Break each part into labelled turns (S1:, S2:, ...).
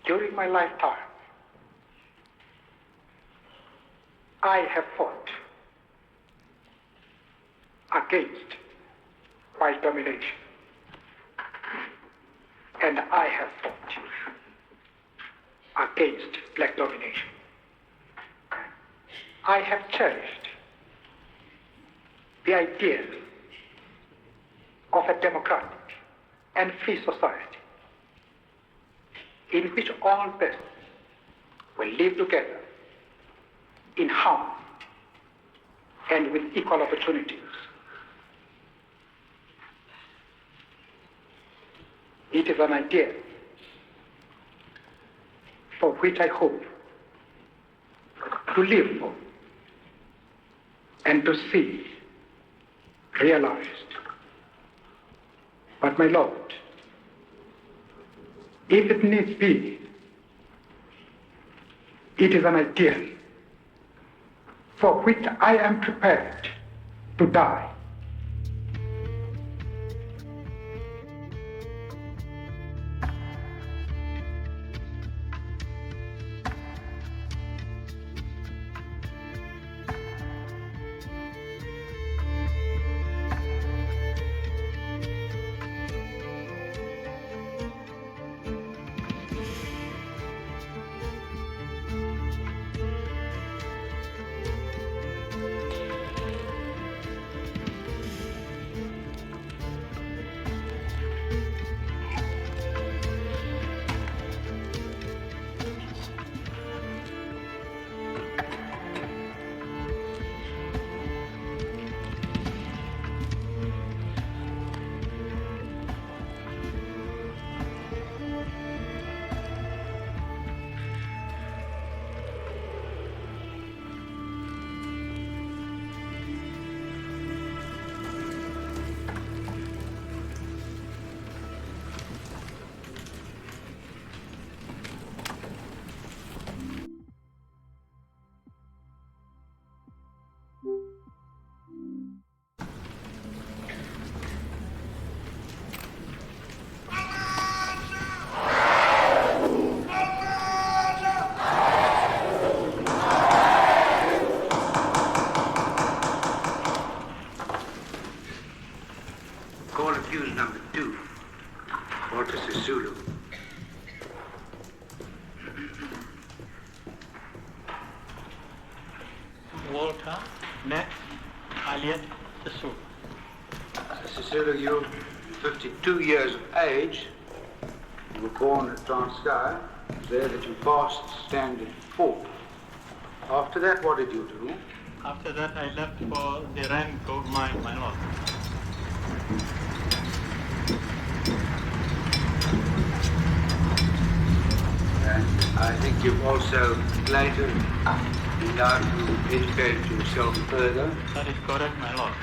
S1: During my lifetime, I have fought against white domination, and I have fought against black domination. I have cherished the idea of a democratic and free society in which all persons will live together in harmony and with equal opportunities. It is an idea for which I hope to live for and to see realized. But my Lord, if it needs be, it is an ideal for which I am prepared to die.
S2: Call accused number 2, Walter Sisulu.
S3: Walter, next, Elliot, Sisulu.
S2: Sisulu, you're 52 years of age. You were born at Transkei. It's there that you passed standard 4. After that, what did you do?
S3: After that, I left for the Rand gold mine, my lord.
S2: And I think you've also later been out to educate yourself further.
S3: That is correct, my lord.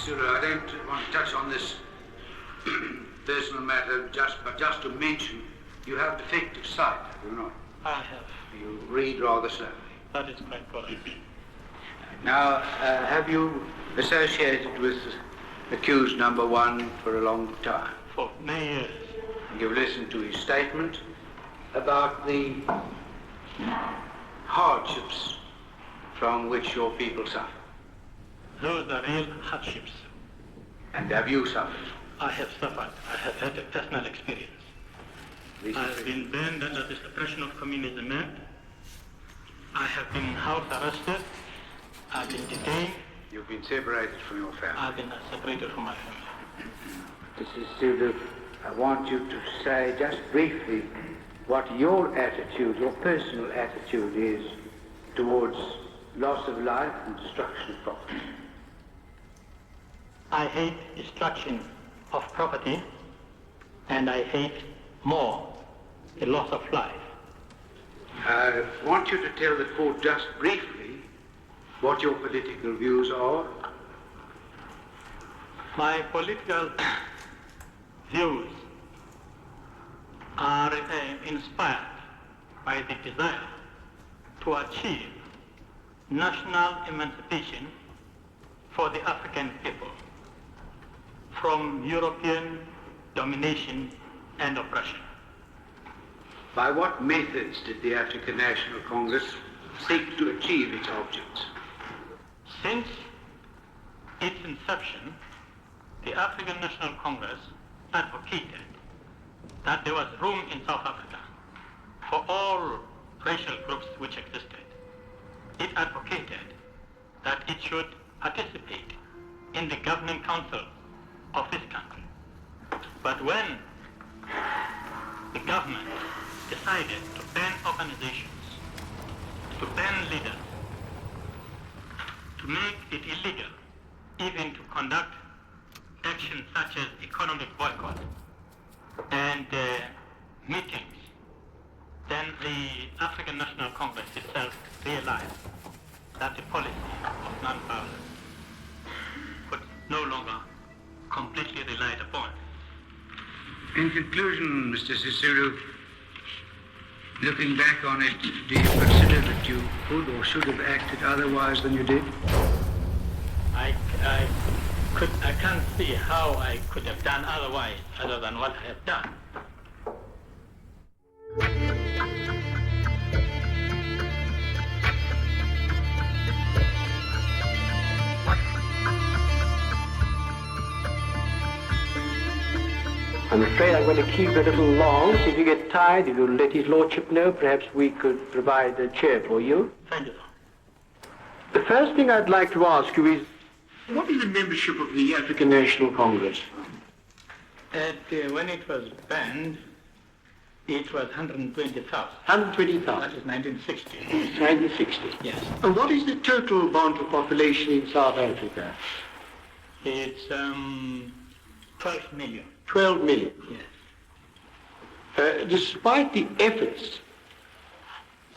S2: Sisulu, I don't want to touch on this personal matter, but just to mention, you have defective sight, have you not?
S3: I have.
S2: You read rather slowly.
S3: That is quite correct.
S2: Now, have you associated with accused number 1 for a long time?
S3: For many years.
S2: You've listened to his statement about the hardships from which your people suffer.
S3: Those are real hardships.
S2: And have you suffered?
S3: I have suffered. I have had a personal experience. I have been burned under the suppression of communism. I have been house arrested. I've been detained.
S2: You've been separated from your family.
S3: I've been separated from my family.
S2: Sisulu, I want you to say just briefly what your attitude, your personal attitude is towards loss of life and destruction of property.
S3: I hate destruction of property, and I hate more the loss of life.
S2: I want you to tell the court just briefly what your political views are.
S3: My political views are inspired by the desire to achieve national emancipation for the African people from European domination and oppression.
S2: By what methods did the African National Congress seek to achieve its objects?
S3: Since its inception, the African National Congress advocated that there was room in South Africa for all racial groups which existed. It advocated that it should participate in the governing council of this country. But when the government decided to ban organizations, to ban leaders, to make it illegal even to conduct actions such as economic boycott and meetings, then the African National Congress itself realized that the policy of non-violence could no longer completely relied upon.
S2: In conclusion, Mr. Sisulu, looking back on it, do you consider that you could or should have acted otherwise than you did?
S3: I can't see how I could have done otherwise other than what I have done.
S4: I'm afraid I'm going to keep it a little long, so if you get tired, if you'll let his lordship know, perhaps we could provide a chair for you.
S3: Thank you.
S4: The first thing I'd like to ask you is, what is the membership of the African National Congress?
S3: When it was banned, it was 120,000.
S4: 120,000.
S3: That is 1960.
S4: 1960.
S3: Yes.
S4: And what is the total Bantu population in South Africa?
S3: It's 12 million.
S4: 12 million.
S3: Yes.
S4: Despite the efforts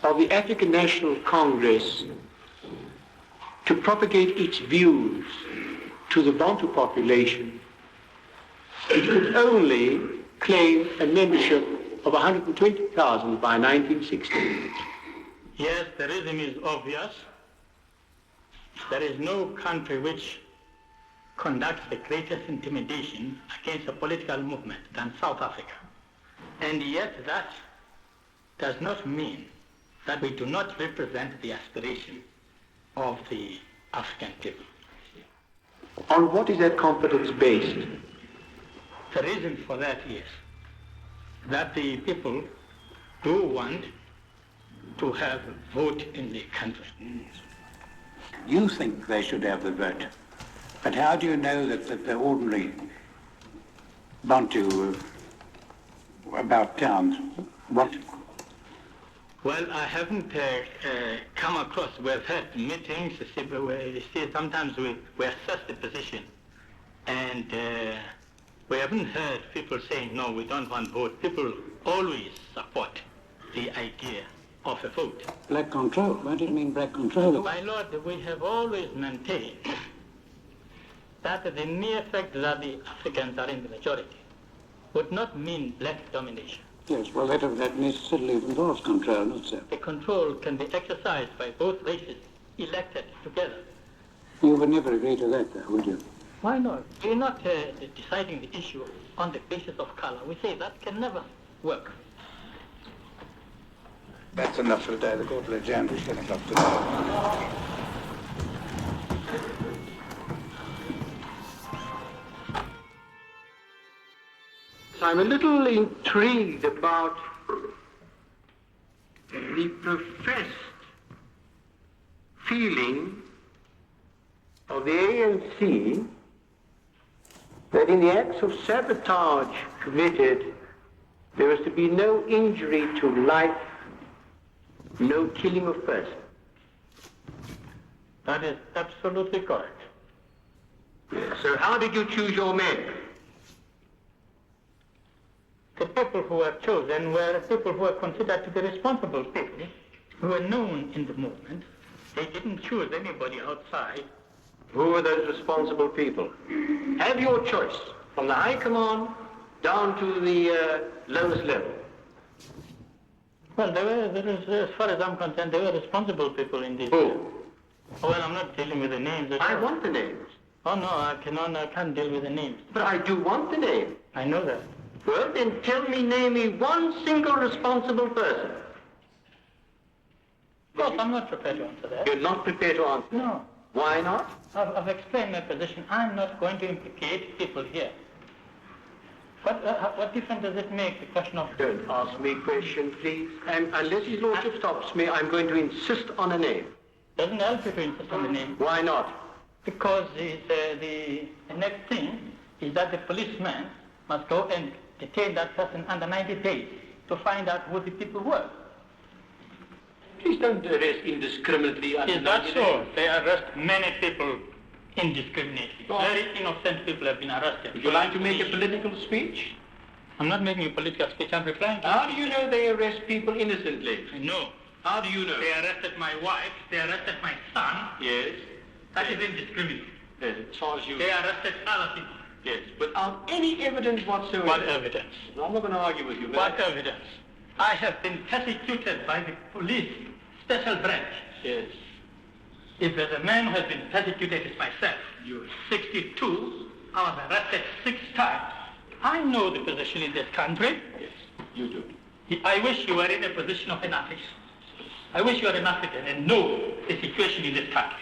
S4: of the African National Congress to propagate its views to the Bantu population, it could only claim a membership of 120,000 by 1960.
S3: Yes, the reason is obvious. There is no country which conducts the greatest intimidation against a political movement than South Africa. And yet that does not mean that we do not represent the aspiration of the African people.
S4: On what is that confidence based?
S3: The reason for that is that the people do want to have a vote in the country.
S5: You think they should have the vote, but how do you know that the ordinary Bantu about town want it?
S3: Well, I haven't come across, we've had meetings, sometimes we assess the position, and we haven't heard people saying, no, we don't want vote. People always support the idea of a vote.
S5: Black control? What do you mean black control?
S3: My lord, we have always maintained that the mere fact that the Africans are in the majority would not mean black domination.
S5: Yes, well, that necessarily involves control, not so.
S3: The control can be exercised by both races elected together.
S5: You would never agree to that, though, would you?
S3: Why not? We're not deciding the issue on the basis of color. We say that can never work.
S5: That's enough for today. The court will adjourn till 10 o'clock today.
S4: I'm a little intrigued about the professed feeling of the ANC that in the acts of sabotage committed, there was to be no injury to life, no killing of person.
S3: That is absolutely correct.
S4: Yes. So how did you choose your men?
S3: The people who were chosen were people who were considered to be responsible people, who were known in the movement. They didn't choose anybody outside.
S4: Who were those responsible people? Have your choice from the high command down to the lowest level.
S3: Well, as far as I'm concerned, they were responsible people in this.
S4: Who?
S3: Well, I'm not dealing with the names.
S4: I want the names.
S3: Oh no, I can't deal with the names.
S4: But I do want the name.
S3: I know that.
S4: Well, then name me one single responsible person.
S3: Of course, I'm not prepared to answer that.
S4: You're not prepared to answer?
S3: No.
S4: Why not?
S3: I've explained my position. I'm not going to implicate people here. What difference does it make, the question of...
S4: Don't ask me questions, please. And unless His Lordship stops me, I'm going to insist on a name.
S3: Doesn't help you to insist on the name.
S4: Why not?
S3: Because the next thing is that the policeman must go and detain that person under 90 days to find out who the people were.
S4: Please don't arrest indiscriminately.
S3: Is that so? They arrest many people indiscriminately.
S4: Oh.
S3: Very innocent people have been arrested.
S4: Would you like to make a political speech?
S3: I'm not making a political speech, I'm replying to
S4: How do you know they arrest people innocently?
S3: No.
S4: How do you know?
S3: They arrested my wife, they arrested my son.
S4: Yes.
S3: That is indiscriminate.
S4: Yes, as far as you...
S3: They arrested other people.
S4: Yes, without any evidence whatsoever.
S3: What evidence?
S4: I'm not going to argue with you. But
S3: What evidence? I have been persecuted by the police special branch.
S4: Yes.
S3: If there's a man who has been persecuted, it's myself. You're 62. I was arrested 6 times. I know the position in this country.
S4: Yes, you do.
S3: I wish you were in a position of an African. I wish you were an African and know the situation in this country.